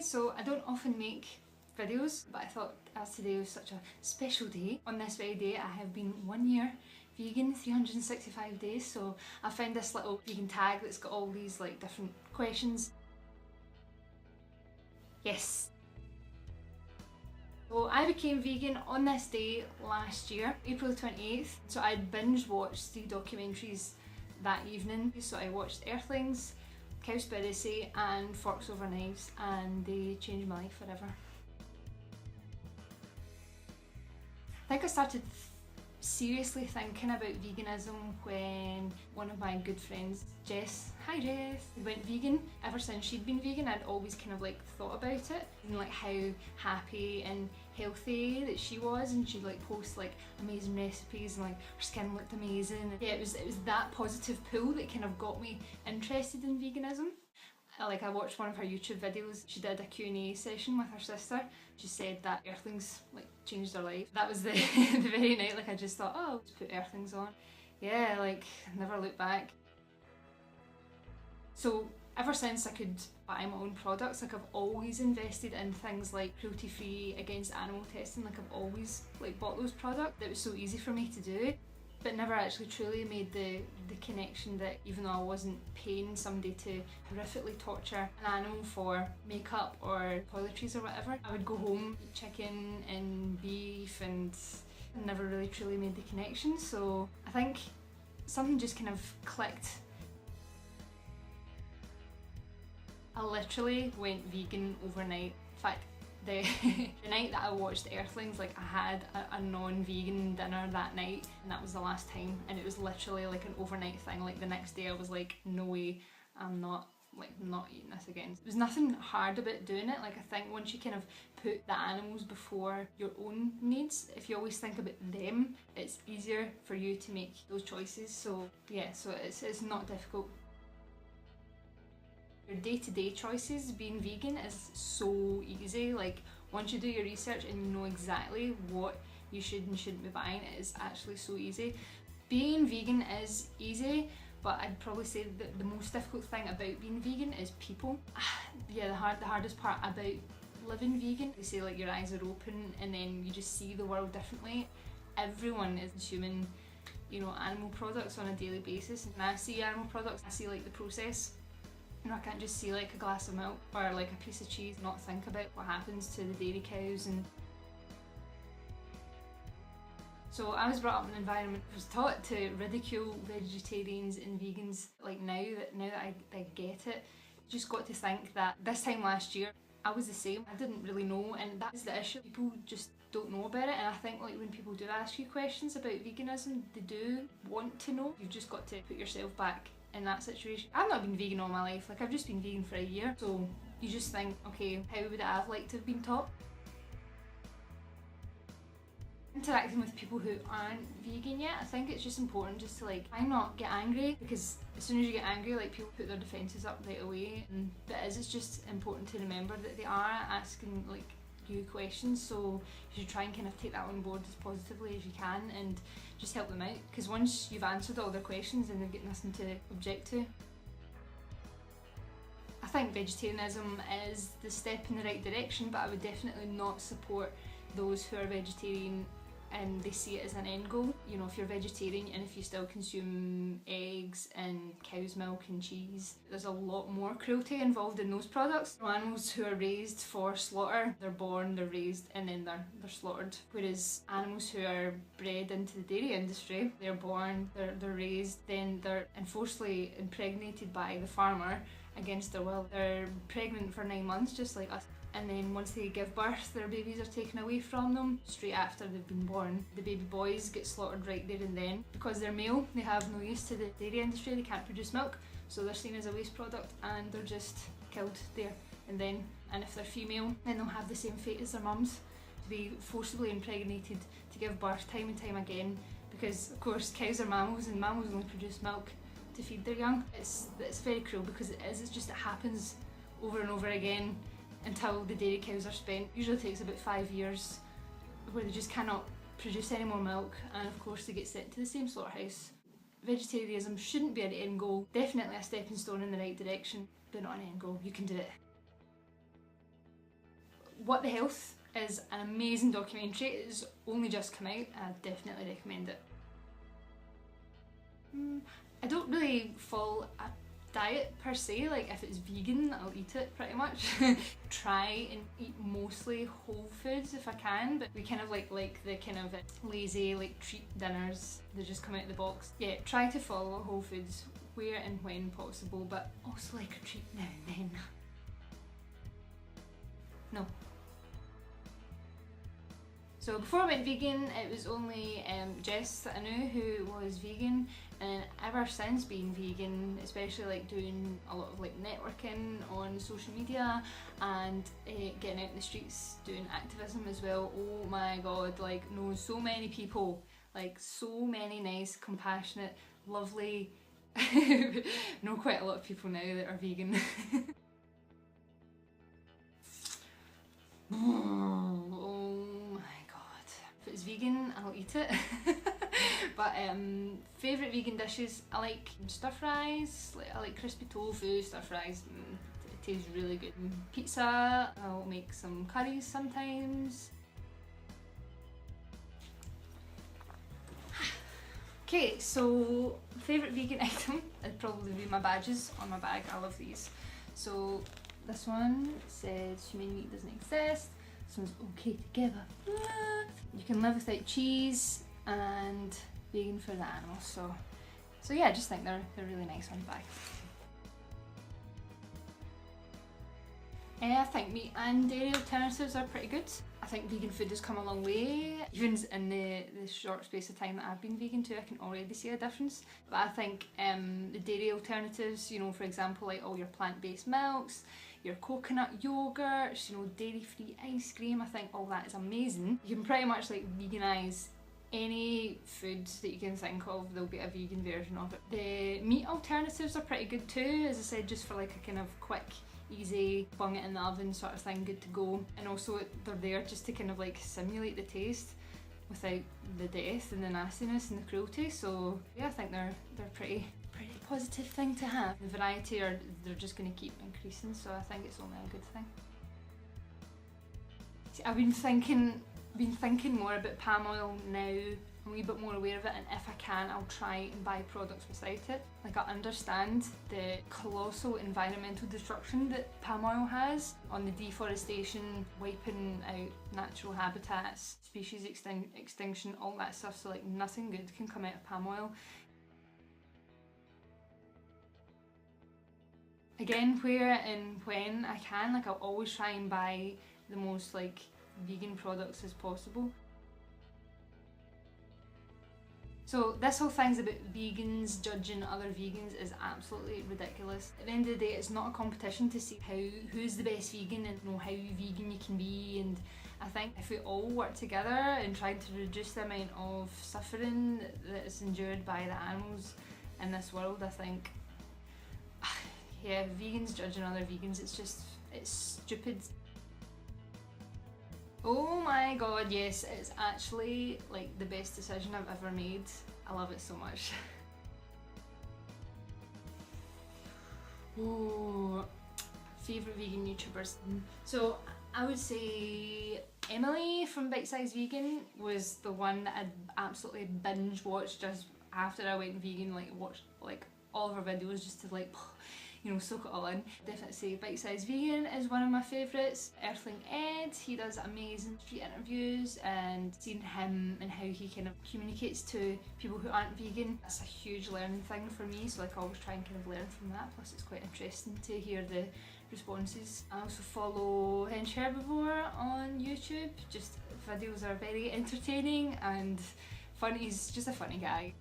guys, so I don't often make videos, but I thought as today was such a special day, on this very day I have been 1 year vegan, 365 days, so I found this little vegan tag that's got all these like different questions. Yes. So I became vegan on this day last year, April 28th, so I binge watched 3 documentaries that evening. So I watched Earthlings, Cowspiracy and Forks Over Knives, and they changed my life forever. I think I started seriously thinking about veganism when one of my good friends, Jess, hi Jess, went vegan. Ever since she'd been vegan, I'd always kind of like thought about it and like how happy and healthy that she was, and she'd like post like amazing recipes and like her skin looked amazing. Yeah, it was that positive pull that kind of got me interested in veganism. Like I watched one of her YouTube videos, she did a Q&A session with her sister. She said that Earthlings like changed her life. That was the, the very night like I just thought, oh, I'll just put Earthlings on. Yeah, like never looked back. So ever since I could buy my own products, like I've always invested in things like cruelty free, against animal testing. Like I've always like bought those products. It was so easy for me to do, but never actually truly made the connection that even though I wasn't paying somebody to horrifically torture an animal for makeup or toiletries or whatever, I would go home, eat chicken and beef, and never really truly made the connection. So I think something just kind of clicked. I literally went vegan overnight. In fact, the night that I watched Earthlings, like I had a non-vegan dinner that night, and that was the last time, and it was literally like an overnight thing. Like the next day I was like, no way, I'm not eating this again. There was nothing hard about doing it. Like I think once you kind of put the animals before your own needs, if you always think about them, it's easier for you to make those choices. So yeah, so it's not difficult. Your day-to-day choices, being vegan is so easy. Like once you do your research and you know exactly what you should and shouldn't be buying, it is actually so easy. Being vegan is easy, but I'd probably say that the most difficult thing about being vegan is people. Yeah, the hardest part about living vegan, they say like your eyes are open and then you just see the world differently. Everyone is consuming, you know, animal products on a daily basis, and I see animal products, I see like the process. You know, I can't just see like a glass of milk or like a piece of cheese and not think about what happens to the dairy cows. And so I was brought up in an environment, I was taught to ridicule vegetarians and vegans. Like now that I get it, just got to think that this time last year I was the same. I didn't really know, and that's the issue. People just don't know about it, and I think like when people do ask you questions about veganism, they do want to know. You've just got to put yourself back in that situation. I've not been vegan all my life, like I've just been vegan for a year, so you just think, okay, how would I have liked to have been taught? Interacting with people who aren't vegan yet, I think it's just important just to like, I not get angry, because as soon as you get angry, like people put their defences up right away, and it's just important to remember that they are asking like you questions, so you should try and kind of take that on board as positively as you can and just help them out, because once you've answered all their questions then they've got nothing to object to. I think vegetarianism is the step in the right direction, but I would definitely not support those who are vegetarian and they see it as an end goal. You know, if you're vegetarian and if you still consume eggs and cow's milk and cheese, there's a lot more cruelty involved in those products. Animals who are raised for slaughter, they're born, they're raised, and then they're slaughtered. Whereas animals who are bred into the dairy industry, they're born, they're raised, then they're enforcedly impregnated by the farmer against their will. They're pregnant for 9 months just like us, and then once they give birth, their babies are taken away from them straight after they've been born. The baby boys get slaughtered right there and then. Because they're male, they have no use to the dairy industry, they can't produce milk, so they're seen as a waste product and they're just killed there and then. And if they're female, then they'll have the same fate as their mums, to be forcibly impregnated to give birth time and time again, because of course cows are mammals and mammals only produce milk to feed their young. It's very cruel, because it happens over and over again until the dairy cows are spent. Usually takes about 5 years where they just cannot produce any more milk, and of course they get sent to the same slaughterhouse. Vegetarianism shouldn't be an end goal, definitely a stepping stone in the right direction, but not an end goal. You can do it. What the Health is an amazing documentary. It's only just come out. I definitely recommend it. I don't really follow a diet per se, like if it's vegan I'll eat it pretty much. Try and eat mostly whole foods if I can, but we kind of like the kind of lazy like treat dinners that just come out of the box. Yeah, try to follow whole foods where and when possible, but also like a treat now and then. No. So before I went vegan, it was only Jess that I knew who was vegan, and ever since being vegan, especially like doing a lot of like networking on social media and getting out in the streets doing activism as well, oh my god, like know so many people, like so many nice, compassionate, lovely, know quite a lot of people now that are vegan. Oh my god. If it's vegan, I'll eat it. But favourite vegan dishes, I like stir fries, I like crispy tofu, stir fries, it tastes really good. Pizza, I'll make some curries sometimes. Okay, so favourite vegan item would probably be my badges on my bag. I love these. So this one says human meat doesn't exist. This one's okay together. You can live without cheese and vegan for the animals. So yeah, I just think they're really nice on the bag. I think meat and dairy alternatives are pretty good. I think vegan food has come a long way. Even in the short space of time that I've been vegan too, I can already see a difference. But I think the dairy alternatives, you know, for example, like all your plant-based milks, your coconut yogurts, you know, dairy-free ice cream, I think all that is amazing. You can pretty much like veganise any food that you can think of, there'll be a vegan version of it. The meat alternatives are pretty good too, as I said, just for like a kind of quick, easy, bung it in the oven sort of thing, good to go. And also they're there just to kind of like simulate the taste without the death and the nastiness and the cruelty. So yeah, I think they're pretty positive thing to have. The variety they're just going to keep increasing, so I think it's only a good thing. See, I've been thinking more about palm oil now. I'm a wee bit more aware of it, and if I can, I'll try and buy products without it. Like, I understand the colossal environmental destruction that palm oil has on the deforestation, wiping out natural habitats, species extinction, all that stuff, so like nothing good can come out of palm oil. Again, where and when I can, like I'll always try and buy the most like vegan products as possible. So this whole thing's about vegans judging other vegans is absolutely ridiculous. At the end of the day, it's not a competition to see who's the best vegan and know how vegan you can be. And I think if we all work together and try to reduce the amount of suffering that is endured by the animals in this world, I think, yeah, vegans judging other vegans, it's stupid. Oh my god, yes, it's actually like the best decision I've ever made. I love it so much. Oh, favourite vegan YouTubers. So I would say Emily from Bite Size Vegan was the one that I'd absolutely binge watched just after I went vegan, like watched like all of her videos just to like, you know, soak it all in. Definitely say Bite Size Vegan is one of my favourites. Earthling Ed, he does amazing street interviews, and seeing him and how he kind of communicates to people who aren't vegan, that's a huge learning thing for me, so like I always try and kind of learn from that, plus it's quite interesting to hear the responses. I also follow Hench Herbivore on YouTube, just videos are very entertaining and fun. He's just a funny guy.